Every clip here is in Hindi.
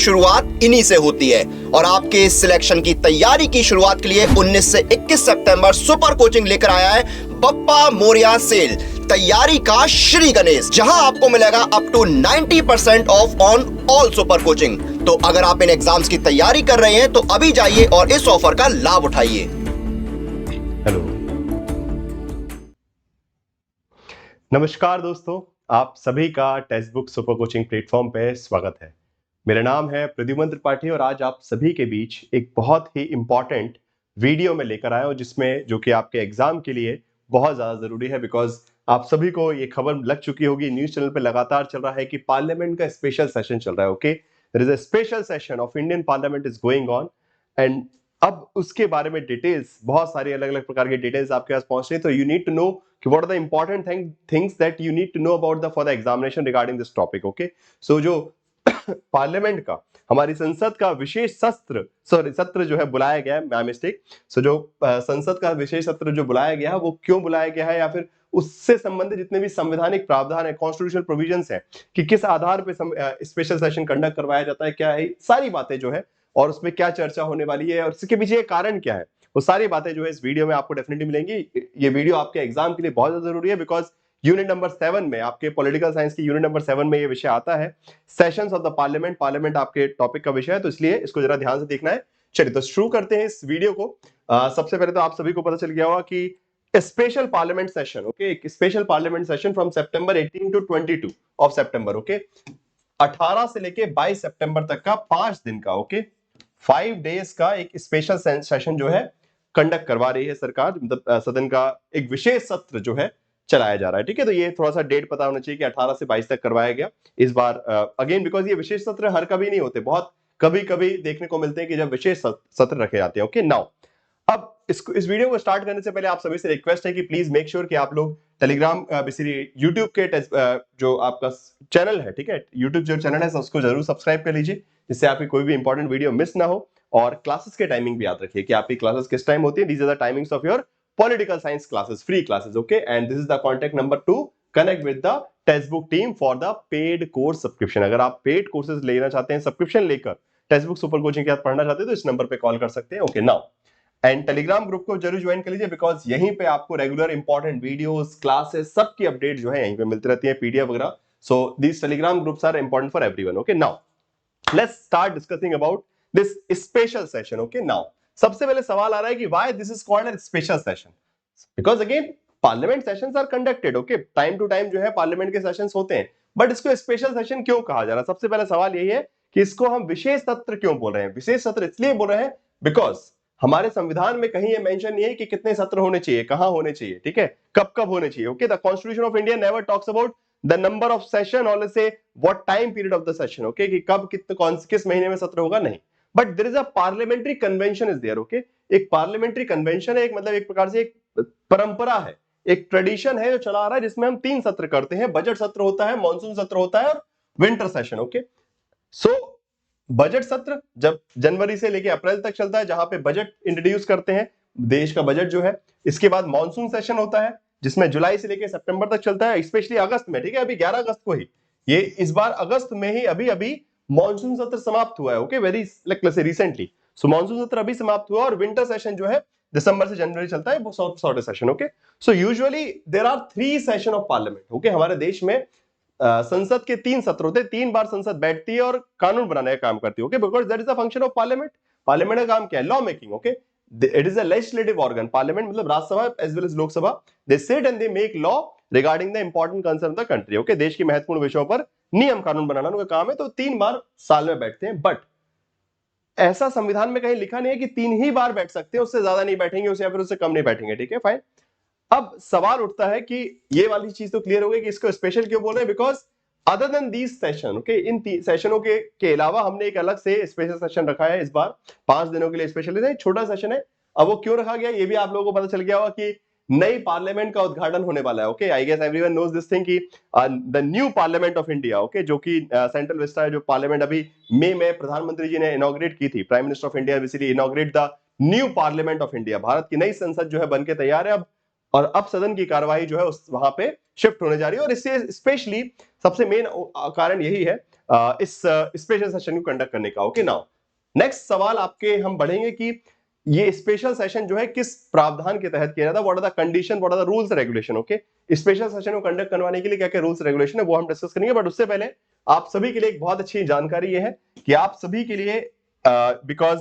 शुरुआत इन्हीं से होती है। और आपके इस सिलेक्शन की तैयारी की शुरुआत के लिए 19 से 21 सितंबर सुपर कोचिंग लेकर आया है बप्पा मोरिया सेल, तैयारी का श्री गणेश, जहां आपको मिलेगा up to 90% off on all super coaching. तो अगर आप इन एग्जाम्स की तैयारी कर रहे हैं तो अभी जाइए और इस ऑफर का लाभ उठाइए। हेलो, नमस्कार दोस्तों, आप सभी का text book super coaching platform पे स्वागत है। मेरा नाम है प्रद्युमन त्रिपाठी और आज आप सभी के बीच एक बहुत ही इंपॉर्टेंट वीडियो में लेकर आया हूं, जिसमें जो कि आपके एग्जाम के लिए बहुत ज्यादा जरूरी है। बिकॉज आप सभी को ये खबर लग चुकी होगी, न्यूज चैनल पे लगातार चल रहा है कि पार्लियामेंट का स्पेशल सेशन चल रहा है। Okay, there is a special session of Indian parliament is going on and अब उसके बारे में डिटेल्स, बहुत सारी अलग अलग प्रकार की डिटेल्स आपके पास पहुंच रही है। तो यू नीड टू नो कि what are the important things that you need to know about the for the examination regarding this topic. Okay, so जो पार्लियामेंट का, हमारी संसद का विशेष सत्र जो है बुलाया गया है, माय मिस्टेक। सो जो संसद का विशेष सत्र जो बुलाया गया है वो क्यों बुलाया गया है, या फिर उससे संबंधित जितने भी संवैधानिक प्रावधान है, कॉन्स्टिट्यूशनल प्रोविजंस है कि किस आधार पे स्पेशल सेशन कंडक्ट करवाया जाता है, क्या है सारी बातें जो है, और उसमें क्या चर्चा होने वाली है और इसके पीछे कारण क्या है, वो सारी बातें जो है इस वीडियो में आपको डेफिनेटली मिलेंगी। ये वीडियो आपके एग्जाम के लिए बहुत ज्यादा जरूरी है, बिकॉज यूनिट नंबर 7 में, आपके पॉलिटिकल साइंस की यूनिट नंबर 7 में ये विषय आता है, sessions of the parliament. Parliament आपके टॉपिक का विषय है, तो इसलिए इसको जरा ध्यान से देखना है। चलिए तो शुरू करते हैं इस वीडियो को। सबसे पहले तो आप सभी को पता चल गया होगा कि स्पेशल पार्लियामेंट सेशन, ओके, एक special parliament session from September 18 to 22 of September, okay, 18 से लेके 22 सितंबर तक का 5 दिन का, ओके, 5 डेज का एक स्पेशल सेशन जो है कंडक्ट करवा रही है सरकार। मतलब सदन का एक विशेष सत्र जो है चलाया जा रहा है। ठीक है, तो ये थोड़ा सा डेट पता होना चाहिए कि 18 से 22 तक करवाया गया इस बार। अगेन बिकॉज ये विशेष सत्र हर कभी नहीं होते, बहुत कभी कभी देखने को मिलते हैं कि जब विशेष सत्र रखे जाते हैं। ओके, नाउ अब इस वीडियो को स्टार्ट करने से पहले आप सभी से रिक्वेस्ट है कि प्लीज मेक श्योर कि आप लोग टेलीग्राम, यूट्यूब के जो आपका चैनल है, ठीक है, यूट्यूब जो चैनल है उसको जरूर सब्सक्राइब कर लीजिए, जिससे आपकी कोई भी इंपॉर्टेंट वीडियो मिस ना हो। और क्लासेस के टाइमिंग भी याद रखिए कि आपकी क्लासेस किस टाइम होती है। These are the timings of your political science classes, free classes, okay, and this is the contact number to connect with the text book team for the paid course subscription. अगर आप पेड कोर्सेज लेना चाहते हैं, सब्सक्रिप्शन लेकर टेक्स्ट बुक सुपर कोचिंग के साथ पढ़ना चाहते हैं, तो इस नंबर पे कॉल कर सकते हैं। Okay, now and Telegram group को जरूर ज्वाइन कर लीजिए, बिकॉज यहीं पे आपको रेगुलर इंपॉर्टेंट वीडियोस, क्लासेस, सबकी अपडेट जो है यहीं पे मिलती रहती है, पीडीएफ वगैरह। So these Telegram groups are important for everyone. Okay, now let's start discussing about this special session. Okay, now सबसे पहले सवाल आ रहा है कि why this is called a special session. Because again parliament sessions are conducted, okay, time to time जो है पार्लियामेंट के सेशंस होते हैं, बट इसको स्पेशल सेशन क्यों कहा जा रहा है? सबसे पहला सवाल यही है कि इसको हम विशेष सत्र क्यों बोल रहे हैं। विशेष सत्र इसलिए बोल रहे हैं बिकॉज हमारे संविधान में कहीं ये मेंशन नहीं है कि कितने सत्र होने चाहिए, कहां होने चाहिए, ठीक है, कब कब होने चाहिए। Okay, the constitution of India never talks about the number of session और से what time period of the session, okay, कि कब किस महीने में सत्र होगा, नहीं, but there is a parliamentary convention is there. Okay, एक पार्लियामेंट्री कन्वेंशन है, एक मतलब एक प्रकार से एक परंपरा है, एक ट्रेडिशन है जो चला आ रहा है, जिसमें हम 3 सत्र करते हैं। बजट सत्र होता है, मॉनसून सत्र होता है और winter session. Okay, so budget सत्र जब जनवरी से लेके अप्रैल तक चलता है, जहां पे बजट इंट्रोड्यूस करते हैं, देश का बजट जो है। इसके बाद मॉनसून सेशन होता है, जिसमें जुलाई से लेके सितंबर तक चलता है, स्पेशली अगस्त में। ठीक है, अभी 11 अगस्त को ही, ये इस बार अगस्त में ही अभी अभी मॉनसून सत्र समाप्त हुआ है। Okay, very recently. So monsoon सत्र अभी समाप्त हुआ और विंटर सेशन जो है दिसंबर से जनवरी चलता है, वो shorter session. Okay, so usually there are 3 session of parliament. Okay, हमारे देश में संसद के 3 सत्र होते हैं, 3 बार संसद बैठती है और कानून बनाने का काम करती है। Okay, because that is the function of parliament. Parliament का काम क्या है? Law making. Okay, it is a legislative organ. Parliament मतलब Rajya Sabha as well as Lok Sabha. They sit and they make law regarding the important concern of the country. Okay, देश के महत्वपूर्ण विषयों पर नियम कानून बनाना उनका काम है। तो 3 बार साल में बैठते हैं, बट ऐसा संविधान में कहीं लिखा नहीं है कि 3 ही बार बैठ सकते हैं, उससे ज्यादा नहीं बैठेंगे, उससे या फिर उससे कम नहीं बैठेंगे। ठीक है, फाइन। अब सवाल उठता है कि ये वाली चीज तो क्लियर हो गई कि इसको स्पेशल क्यों बोल रहे हैं, because other than these session, okay, इन सेशनों के अलावा हमने एक अलग से स्पेशल सेशन रखा है इस बार 5 दिनों के लिए। स्पेशल है, छोटा सेशन है। अब वो क्यों रखा गया ये भी आप लोगों को पता चल गया होगा कि नई पार्लियामेंट का उद्घाटन होने वाला है। Okay, I guess everyone knows this thing कि the new parliament of India, okay, जो कि सेंट्रल विस्टा है, जो पार्लियामेंट अभी मई में प्रधानमंत्री जी ने इनॉग्रेट की थी, prime minister of India basically inaugurate the new parliament of India. Bharat की नई संसद जो है बनके तैयार है अब, और अब सदन की कार्यवाही जो है उस वहां पे शिफ्ट होने जा रही है। और इससे स्पेशली सबसे मेन कारण यही है इस स्पेशल सेशन को कंडक्ट करने का। ओके, नाउ नेक्स्ट सवाल आपके हम बढ़ेंगे कि ये स्पेशल सेशन जो है किस प्रावधान के तहत किया जाता है, what are the condition, what are the rules regulation. Okay, special session को कंडक्ट करवाने के लिए क्या क्या रूल्स रेगुलेशन है वो हम डिस्कस करेंगे। बट उससे पहले आप सभी के लिए एक बहुत अच्छी जानकारी ये है कि आप सभी के लिए बिकॉज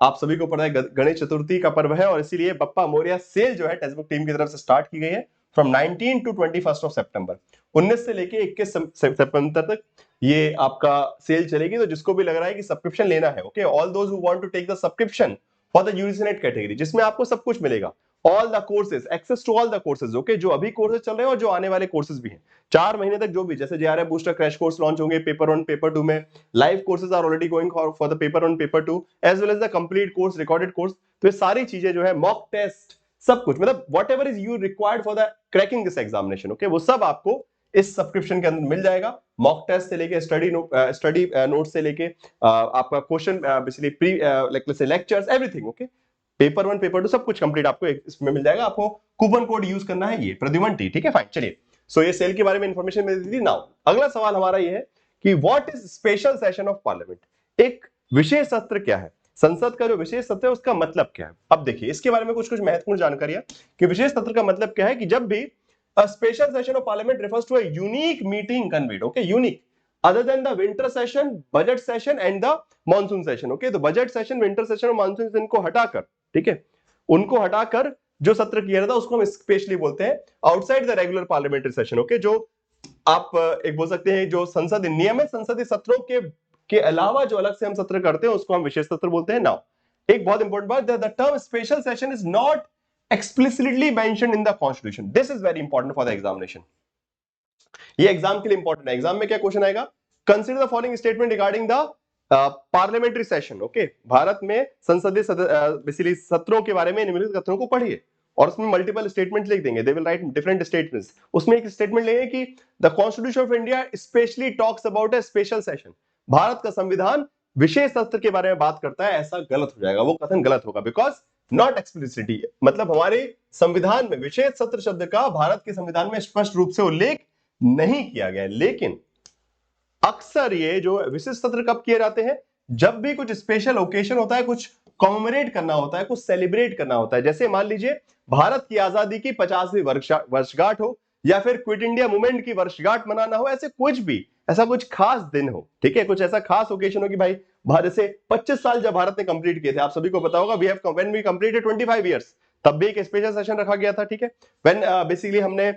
आप सभी को पता है गणेश चतुर्थी का पर्व है और इसीलिए बप्पा मोरिया सेल जो है टेक्स्ट बुक टीम की तरफ से स्टार्ट की गई है फ्रॉम 19 टू 21 ऑफ सितंबर। 19 से लेके 21 सितंबर तक ये आपका सेल चलेगी। तो जिसको भी लग रहा है कि सब्सक्रिप्शन लेना है, okay, all those who want to take the subscription for the UGC category, जिसमें आपको सब कुछ मिलेगा, all the courses, access to all the courses, okay, जो अभी कोर्सेज चल रहे हैं और जो आने वाले कोर्सेज भी हैं 4 महीने तक, जो भी जैसे JRF booster crash course launch होंगे पेपर 1 पेपर 2 में, live courses are already going for the paper 1 paper 2 as well as the complete course, recorded course. तो ये सारी चीजें जो है, मॉक टेस्ट, सब कुछ, मतलब whatever is you required for the cracking this examination, okay, वो सब आपको इस सब्सक्रिप्शन के अंदर मिल जाएगा। मॉक टेस्ट से लेके स्टडी नोट से लेके आपका question basically pre lectures, everything, okay, paper 1 paper 2 सब कुछ कंप्लीट आपको इसमें मिल जाएगा। आपको कूपन कोड यूज करना है, ये प्रद्युमन टी, ठीक है, फाइन। चलिए, सो ये सेल के बारे में इंफॉर्मेशन मिल दी थी। नाउ अगला सवाल हमारा ये है कि what is special session of parliament, एक विशेष सत्र क्या है, संसद का जो विशेष सत्र है उसका मतलब क्या है। अब देखिए इसके बारे में कुछ महत्वपूर्ण जानकारियां कि विशेष सत्र का मतलब क्या है कि जब भी a special session of parliament refers to a unique meeting convened, okay, unique, other than the winter session, budget session and the monsoon session, okay, तो budget session, winter session और monsoon session को हटाकर, ठीक है, उनको हटाकर जो सत्र किया जाता है उसको हम स्पेशली बोलते हैं outside the regular parliamentary session, okay, जो आप एक बोल सकते हैं जो संसद नियमित संसदीय सत्रों के अलावा जो अलग से हम सत्र करते हैं उसको हम विशेष सत्र बोलते हैं। नाउ एक बहुत इंपॉर्टेंट बात, the term special session is not explicitly mentioned in the constitution. This is very important for the examination. ये एग्जाम के लिए इंपॉर्टेंट है। एग्जाम में क्या क्वेश्चन आएगा, consider the following statement regarding the parliamentary session, okay, Bharat में संसदीय बेसिकली सत्रों के बारे में निम्नलिखित कथनों को पढ़िए और उसमें मल्टीपल स्टेटमेंट लिख देंगे, they will write different statements. उसमें एक स्टेटमेंट लेंगे कि the constitution of India specially talks about a special session, Bharat का संविधान विशेष सत्र के बारे में बात करता है, ऐसा गलत हो जाएगा, वो कथन गलत होगा, बिकॉज नॉट एक्सप्लिसिटी, मतलब हमारे संविधान में विशेष सत्र शब्द का भारत के संविधान में स्पष्ट रूप से उल्लेख नहीं किया गया है। लेकिन अक्सर ये जो विशेष सत्र कब किए जाते हैं, जब भी कुछ स्पेशल ओकेशन होता है, कुछ कॉमेमोरेट करना होता है, कुछ सेलिब्रेट करना होता है, जैसे मान लीजिए भारत की आजादी की 50वीं वर्षगांठ हो या फिर क्विट इंडिया मूवमेंट की वर्षगांठ मनाना हो, ऐसे कुछ भी ऐसा कुछ खास दिन हो, ठीक है, कुछ ऐसा खास ओकेशन हो कि भाई जैसे 25 साल जब भारत ने कंप्लीट किए थे, आप सभी को पता होगा, we have when we completed 25 years, तब भी एक स्पेशल सेशन रखा गया था, ठीक है, व्हेन बेसिकली हमने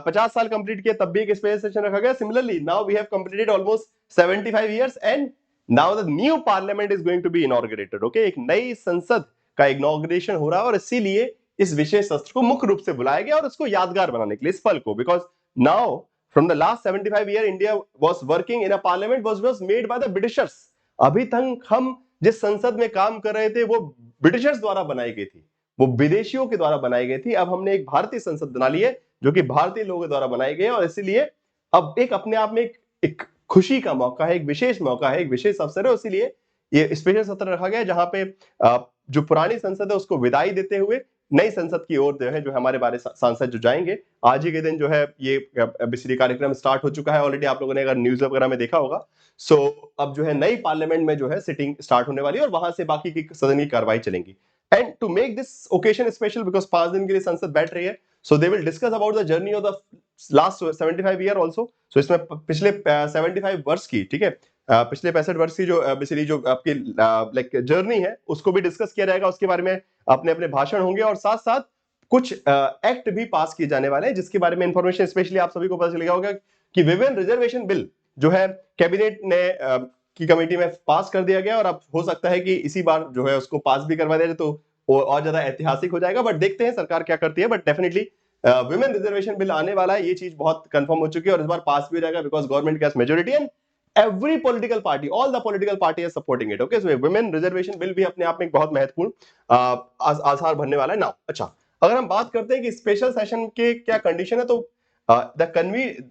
50 साल कंप्लीट किए तब भी एक स्पेशल सेशन रखा गया। Similarly now we have completed almost 75 years and now the new parliament is going to be inaugurated, okay, एक नई संसद का इनॉग्रेशन हो रहा है और इसीलिए इस विशेष सत्र को मुख्य रूप से बुलाया गया और उसको यादगार बनाने के लिए, इस पल को, because now from the last 75 year India was working in a parliament was made by the Britishers. अभी तक हम जिस संसद में काम कर रहे थे वो ब्रिटिशर्स द्वारा बनाई गई थी, वो विदेशियों के द्वारा बनाई गई थी। अब हमने एक भारतीय संसद बना ली है जो कि भारतीय लोगों द्वारा बनाई गई है और इसीलिए अब एक अपने आप में एक खुशी का मौका है, एक विशेष मौका है, एक विशेष अवसर है, इसीलिए ये स्पेशल सत्र रखा गया जहां पे जो पुरानी संसद है उसको विदाई देते हुए नई संसद की ओर जो हमारे बारे सांसद जो जाएंगे, आज ही के दिन जो है ये बेसिकली कार्यक्रम स्टार्ट हो चुका है ऑलरेडी, आप लोगों ने अगर न्यूज वगैरह में देखा होगा। सो अब जो है नई पार्लियामेंट में जो है सिटिंग स्टार्ट होने वाली है और वहां से बाकी की सदन की कार्रवाई चलेंगी। And to make this occasion special because 5 दिन के लिए संसद बैठ रही है, so they will discuss about the journey of the last 75 year also. सो इसमें पिछले 75 वर्ष की, ठीक है, पिछले 65 वर्ष की जो बेसिकली जो आपकी लाइक जर्नी है उसको भी डिस्कस किया जाएगा, उसके बारे में अपने अपने भाषण होंगे और साथ साथ कुछ एक्ट भी पास किए जाने वाले हैं जिसके बारे में इंफॉर्मेशन स्पेशली आप सभी को पता चल गया होगा कि विमेन रिजर्वेशन बिल जो है कैबिनेट ने की कमेटी में पास कर दिया गया और अब हो सकता है कि इसी बार जो है उसको पास भी करवा दिया जाए तो और ज्यादा ऐतिहासिक हो जाएगा। बट देखते हैं सरकार क्या करती है, but definitely women reservation bill आने वाला है, ये चीज बहुत कंफर्म हो चुकी है और इस बार पास भी हो जाएगा बिकॉज गवर्नमेंट के पास majority and every political party, all the political party is supporting it, okay, so women reservation bill भी अपने आप में एक बहुत महत्वपूर्ण आधार बनने वाला है ना। अच्छा, अगर हम बात करते हैं कि स्पेशल सेशन के क्या कंडीशन है, तो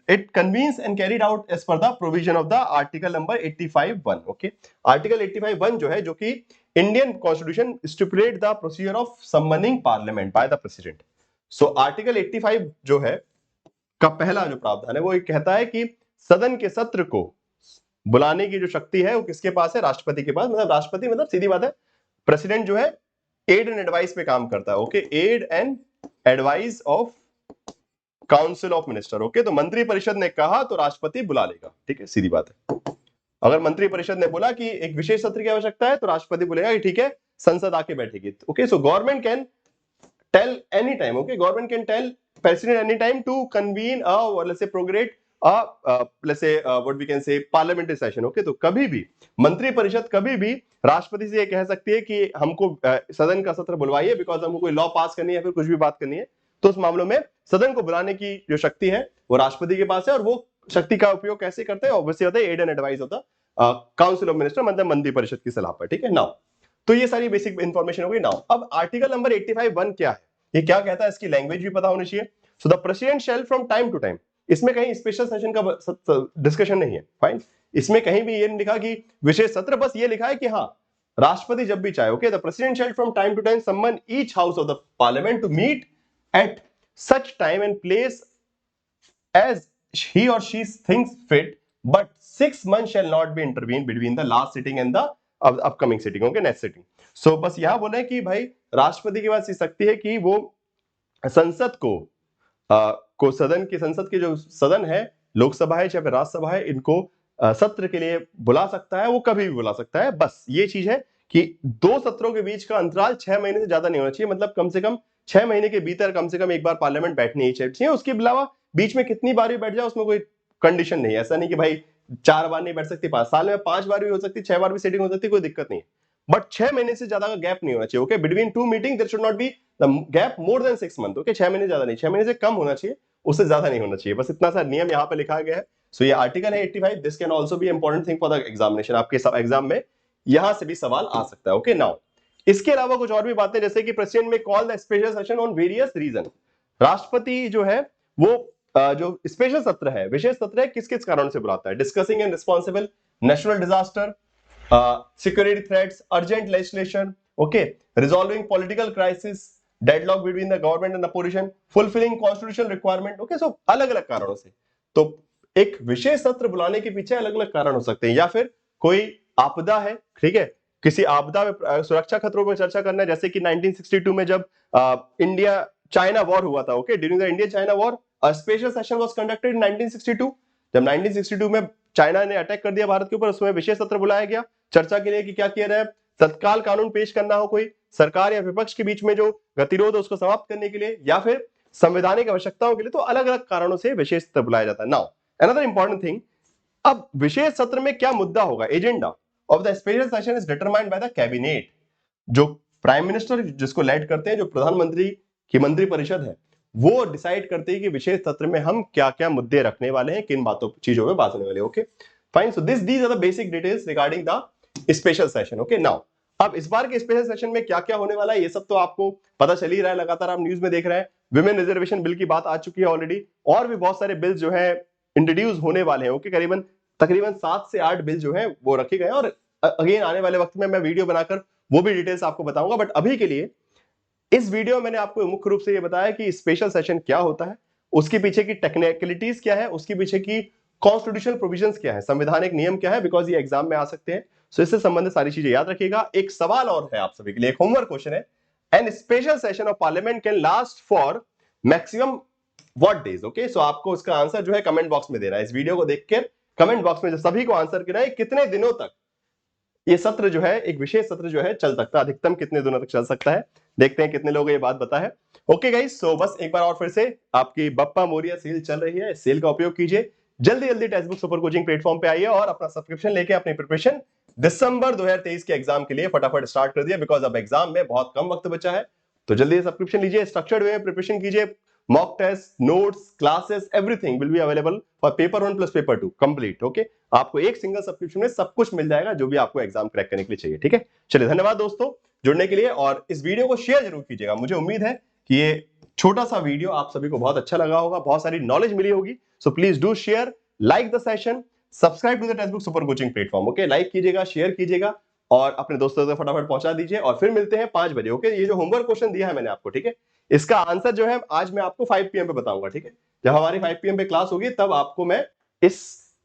it convenes and carried out as per the provision of the article number 85(1), okay, article 85(1) जो है, जो कि Indian constitution stipulate the procedure of summoning parliament by the president. So article 85 जो है का पहला जो प्रावधान है वो ये कहता है कि सदन के सत्र को बुलाने की जो शक्ति है वो किसके पास है? राष्ट्रपति के पास। मतलब राष्ट्रपति मतलब सीधी बात है, प्रेसिडेंट जो है एड एंड एडवाइस पे काम करता है। Okay, aid and advice of council of minister. Okay, तो मंत्री परिषद ने कहा तो राष्ट्रपति बुला लेगा। ठीक है, सीधी बात है। अगर मंत्री परिषद ने बोला कि एक विशेष सत्र की आवश्यकता है तो राष्ट्रपति बोलेगा कि ठीक है, संसद आके बैठेगी। Okay, so government can tell any time, okay, government can tell president any time to convene a, let's say, prorogate let's say what we can say parliamentary session। Okay, तो कभी भी मंत्री परिषद कभी भी राष्ट्रपति से ये कह सकती है कि हमको सदन का सत्र बुलवाइए, बिकॉज हमको कोई लॉ पास करनी है, फिर कुछ भी बात करनी है, तो उस मामलों में सदन को बुलाने की जो शक्ति है वो राष्ट्रपति के पास है। और वो शक्ति का उपयोग कैसे करते हैं? ऑब्वियसली होता है एड एंड एडवाइस होता काउंसिल ऑफ मिनिस्टर, मतलब मंत्री परिषद की सलाह पर। ठीक है, नाउ तो ये सारी बेसिक इंफॉर्मेशन हो गई। नाउ अब आर्टिकल नंबर 85(1) क्या है, ये क्या कहता है, इसकी लैंग्वेज भी पता होनी चाहिए। So the president shall from time to time, इसमें कहीं स्पेशल सेशन का डिस्कशन नहीं है, फाइन। इसमें कहीं भी ये नहीं लिखा कि विशेष सत्र, बस ये लिखा है कि हाँ, राष्ट्रपति जब भी चाहे, okay, the president shall from time to time summon each house of the parliament to meet at such time and place as he or she thinks fit, but 6 months shall not be intervened between the last sitting and the upcoming sitting, okay, next sitting। So बस यहां बोला है कि भाई राष्ट्रपति के पास ये शक्ति है कि वो संसद को संसद के जो सदन है, लोकसभा है चाहे राज्यसभा है, इनको सत्र के लिए बुला सकता है, वो कभी भी बुला सकता है। बस ये चीज है कि 2 सत्रों के बीच का अंतराल 6 महीने से ज्यादा नहीं होना चाहिए, मतलब कम से कम 6 महीने के भीतर कम से कम एक बार पार्लियामेंट बैठनी ही चाहिए। उसके अलावा बीच में कितनी बार भी बैठ जाए उसमें कोई कंडीशन नहीं है। ऐसा नहीं कि भाई 4 बार नहीं बैठ सकती, 5 साल में 5 बार भी हो सकती, 6 बार भी सीटिंग हो सकती, कोई दिक्कत नहीं है, बट 6 महीने से ज्यादा का गैप नहीं होना चाहिए। Okay, between 2 meeting there should not be the gap more than 6 month. Okay, 6 महीने ज्यादा नहीं, 6 महीने से कम होना चाहिए, उससे ज्यादा नहीं होना चाहिए। बस इतना सा नियम यहाँ पे लिखा गया है। सो ये आर्टिकल है 85। This can also be important thing for the examination, आपके एग्जाम में यहां से भी सवाल आ सकता है। ओके, नाउ इसके अलावा कुछ और भी बातें, जैसे कि president may call the special session on various reason. राष्ट्रपति जो है वो जो स्पेशल सत्र है, विशेष सत्र है, किस किस कारण से बुलाता है? Discussing and responsible, national disaster, security threats, urgent legislation, okay, resolving political crisis, deadlock between the government and opposition, fulfilling constitutional requirement. Okay, so अलग अलग कारणों से। तो एक विशेष सत्र बुलाने के पीछे अलग अलग कारण हो सकते हैं, या फिर कोई आपदा है, ठीक है, किसी आपदा में सुरक्षा खतरों पर चर्चा करना है, जैसे कि 1962 में जब इंडिया चाइना वॉर हुआ था। Okay, during the India China war a special session was conducted in 1962। जब 1962 में चाइना ने अटैक कर दिया भारत के ऊपर, उसमें विशेष सत्र बुलाया गया चर्चा के लिए कि क्या किया जाए, तत्काल कानून पेश करना हो, कोई सरकार या विपक्ष के बीच में जो गतिरोध है उसको समाप्त करने के लिए, या फिर संवैधानिक आवश्यकताओं के लिए। तो अलग अलग कारणों से विशेष सत्र बुलाया जाता है। नाउ अनदर इंपॉर्टेंट थिंग, अब विशेष सत्र में क्या मुद्दा होगा? Agenda of the special session is determined by the cabinet. जो प्राइम मिनिस्टर जिसको लेड करते हैं, जो प्रधानमंत्री की मंत्री परिषद है, वो डिसाइड करते हैं कि विशेष सत्र में हम क्या क्या मुद्दे रखने वाले हैं, किन बातों चीजों पे बात होने वाली है। Okay, fine. So these are the basic details regarding the special session. Okay, now अब इस बार के स्पेशल सेशन में क्या क्या होने वाला है, ये सब तो आपको पता चल ही रहा है, लगातार आप न्यूज में देख रहे हैं। विमेन रिजर्वेशन बिल की बात आ चुकी है ऑलरेडी, और भी बहुत सारे बिल जो है इंट्रोड्यूस होने वाले हैं। ओके, तकरीबन 7 से 8 बिल जो है वो रखे गए हैं, और अगेन आने वाले वक्त में मैं वीडियो बनाकर वो भी डिटेल्स आपको बताऊंगा। बट अभी के लिए इस वीडियो में मैंने आपको मुख्य रूप से ये बताया कि स्पेशल सेशन क्या होता है, उसके पीछे की टेक्निकलिटीज क्या है, उसके पीछे की कॉन्स्टिट्यूशनल प्रोविजंस क्या है, संवैधानिक नियम क्या है, बिकॉज ये एग्जाम में आ सकते हैं। सो इससे संबंधित सारी चीजें याद रखिएगा। एक सवाल और है आप सभी के लिए, एक होमवर्क क्वेश्चन है, an special session of parliament can last for maximum what days? Okay, so आपको उसका आंसर जो है कमेंट बॉक्स में देना है। इस वीडियो को देखकर कमेंट बॉक्स में सभी को आंसर करना है, कितने दिनों तक ये सत्र जो है, एक विशेष सत्र जो है चल सकता है, अधिकतम कितने दिनों तक चल सकता है। देखते हैं कितने लोगों को ये बात पता है। ओके गाइस, सो बस एक बार और फिर से आपकी बप्पा मोरिया सेल चल रही है, सेल का उपयोग कीजिए, जल्दी जल्दी text book super coaching platform पे आइए और अपना सब्सक्रिप्शन लेके अपनी प्रिपरेशन दिसंबर 2023 के एग्जाम के लिए फटाफट स्टार्ट कर दिया, बिकॉज अब एग्जाम में बहुत कम वक्त बचा है। तो जल्दी सब्सक्रिप्शन लीजिए, स्ट्रक्चर्ड वे में प्रिपरेशन कीजिए, mock test, notes, classes, everything will be available for paper 1 plus paper 2 complete. Okay, आपको एक सिंगल सब्सक्रिप्शन में सब कुछ मिल जाएगा जो भी आपको एग्जाम क्रैक करने के लिए चाहिए। ठीक है, चलिए धन्यवाद दोस्तों जुड़ने के लिए, और इस वीडियो को शेयर जरूर कीजिएगा। मुझे उम्मीद है कि ये छोटा सा वीडियो आप सभी को बहुत अच्छा लगा होगा, बहुत सारी नॉलेज मिली होगी। So please do share, like the session, subscribe to the text book super coaching platform. Okay, like कीजिएगा, शेयर कीजिएगा और अपने दोस्तों तक फटाफट पहुंचा दीजिए, और फिर मिलते हैं 5 बजे। ओके, ये जो होमवर्क क्वेश्चन दिया है मैंने आपको, ठीक है, इसका आंसर जो है आज मैं आपको 5 PM पे बताऊंगा। ठीक है, जब हमारी 5 PM पे क्लास होगी तब आपको मैं इस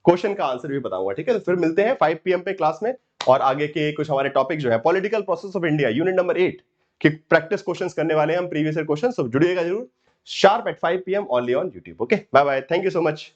क्वेश्चन का आंसर भी बताऊंगा, ठीक है। तो फिर मिलते हैं 5 PM पे क्लास में, और आगे के कुछ हमारे टॉपिक जो है political process of India unit number 8 की प्रैक्टिस क्वेश्चंस करने वाले हैं हम, प्रीवियस ईयर क्वेश्चन। सब जुड़िएगा जरूर sharp at 5 PM only on YouTube. Okay, bye bye, thank you so much.